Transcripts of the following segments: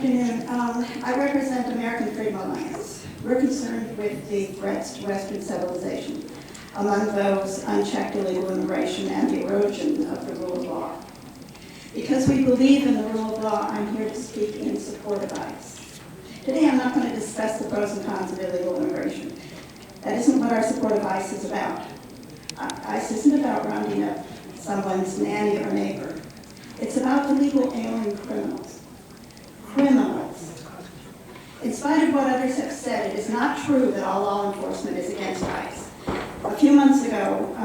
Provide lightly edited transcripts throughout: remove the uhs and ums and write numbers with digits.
afternoon. I represent American Freedom Alliance. We're concerned with the threats to Western civilization, among those unchecked illegal immigration and the erosion of the rule of law. Because we believe in the rule of law, I'm here to speak in support of ICE. Today I'm not going to discuss the pros and cons of illegal immigration. That isn't what our support of ICE is about. ICE isn't about rounding up someone's nanny or neighbor. It's about illegal alien criminals. Criminals. In spite of what others have said, it is not true that all law enforcement is against ICE. A few months ago,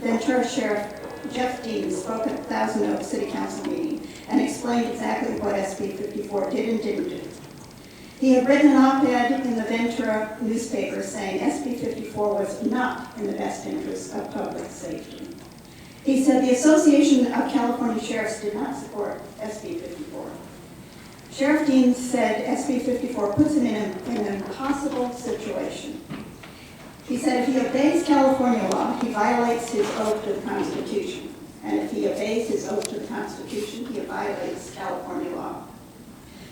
Ventura Sheriff Jeff Dean spoke at the Thousand Oaks City Council meeting and explained exactly what SB 54 did and didn't do. He had written an op-ed in the Ventura newspaper saying SB 54 was not in the best interest of public safety. He said the Association of California Sheriffs did not support SB 54. Sheriff Dean said SB 54 puts him in an impossible situation. He said if he obeys California law, he violates his oath to the Constitution. And if he obeys his oath to the Constitution, he violates California law.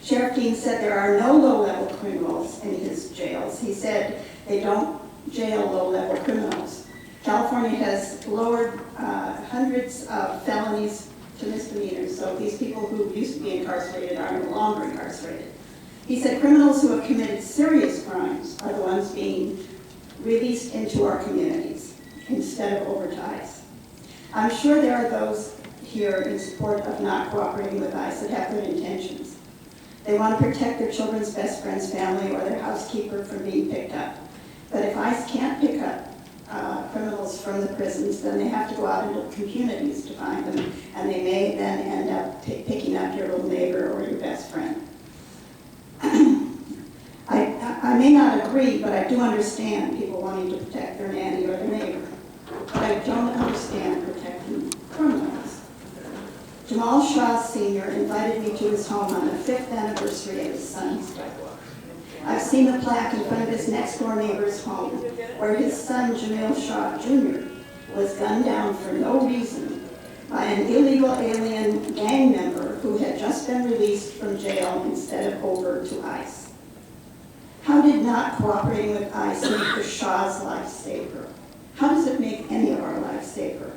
Sheriff Dean said there are no low-level criminals in his jails. He said they don't jail low-level criminals. California has lowered hundreds of felonies to misdemeanors, so these people who used to be incarcerated are no longer incarcerated. He said criminals who have committed serious crimes are the ones being released into our communities instead of over to ICE. I'm sure there are those here in support of not cooperating with ICE that have good intentions. They want to protect their children's best friend's family or their housekeeper from being picked up. But if ICE can't pick up criminals from the prisons, then they have to go out into communities to find them, and they may then end up picking up your little neighbor or your best friend. I may not agree, but I do understand people wanting to protect their nanny or their neighbor. But I don't understand protecting criminals. Jamal Shah Sr. invited me to his home on the 5th anniversary of his son's death. I've seen the plaque in front of his next-door neighbor's home, where his son, Jamil Shah Jr., was gunned down for no reason by an illegal alien gang member who had just been released from jail instead of over to ICE. How did not cooperating with ICE make the Shah's life safer? How does it make any of our lives safer?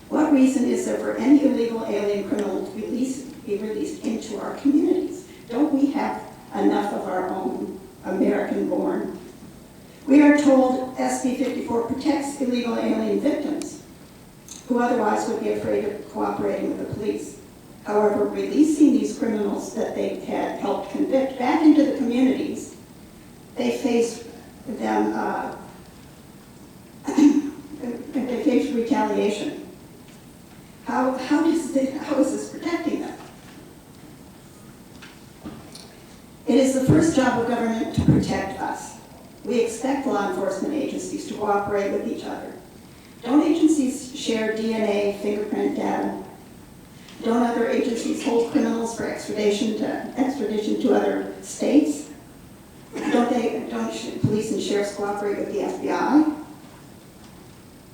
What reason is there for any illegal alien criminal to be released into our communities? Don't we have enough of our own American-born? We are told SB 54 protects illegal alien victims who otherwise would be afraid of cooperating with the police. However, releasing these criminals that they had helped convict back into the communities, they face them, they face retaliation. How is this protecting them? It is the first job of government to protect us. We expect law enforcement agencies to cooperate with each other. Don't agencies share DNA, fingerprint data? Don't other agencies hold criminals for extradition to other states? Don't police and sheriffs cooperate with the FBI?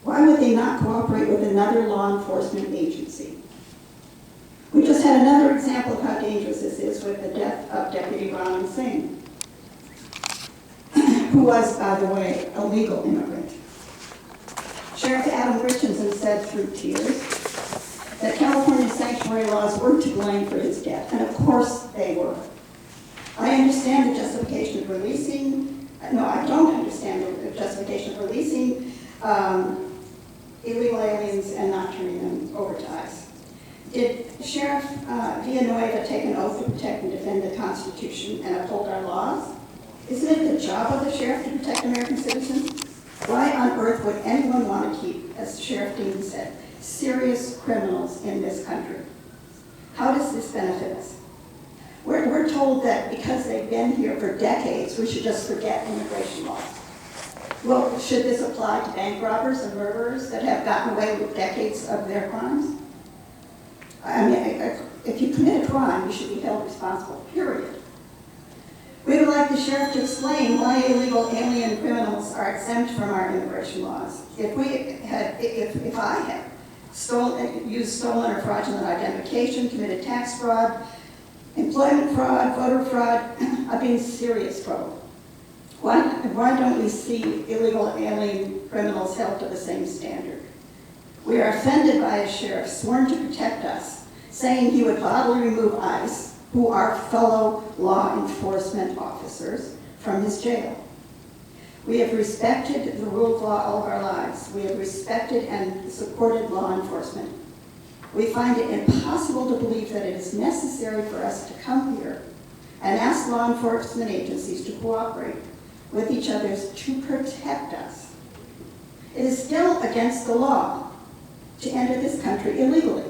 Why would they not cooperate with another law enforcement agency? We just had another example of how dangerous this is with the death of Deputy Ron Singh, who was, by the way, a legal immigrant. Sheriff Adam Richardson said through tears that California sanctuary laws were to blame for his death, and of course they were. I understand the justification of releasing, no, I don't understand the justification of releasing illegal aliens and not turning them over to ICE. Did Sheriff Villanueva take an oath to protect and defend the Constitution and uphold our laws? Isn't it the job of the sheriff to protect American citizens? Why on earth would anyone want to keep, as Sheriff Dean said, serious criminals in this country? How does this benefit us? We're told that because they've been here for decades, we should just forget immigration laws. Well, should this apply to bank robbers and murderers that have gotten away with decades of their crimes? I mean, if you commit a crime, you should be held responsible, period. We would like the sheriff to explain why illegal alien criminals are exempt from our immigration laws. If I had used stolen or fraudulent identification, committed tax fraud, Employment fraud, voter fraud are being serious trouble. Why don't we see illegal alien criminals held to the same standard? We are offended by a sheriff sworn to protect us, saying he would bodily remove ICE, who are fellow law enforcement officers, from his jail. We have respected the rule of law all of our lives. We have respected and supported law enforcement. We find it impossible to believe that it is necessary for us to come here and ask law enforcement agencies to cooperate with each other to protect us. It is still against the law to enter this country illegally.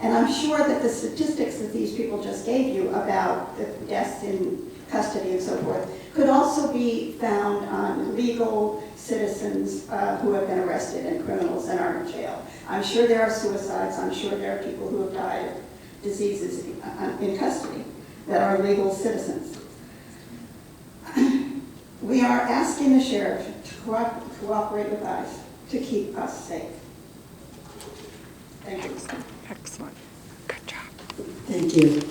And I'm sure that the statistics that these people just gave you about the deaths in custody and so forth could also be found on legal citizens who have been arrested and criminals and are in jail. I'm sure there are suicides. I'm sure there are people who have died of diseases in custody that are legal citizens. We are asking the sheriff to cooperate with us to keep us safe. Thank you. Excellent. Good job. Thank you.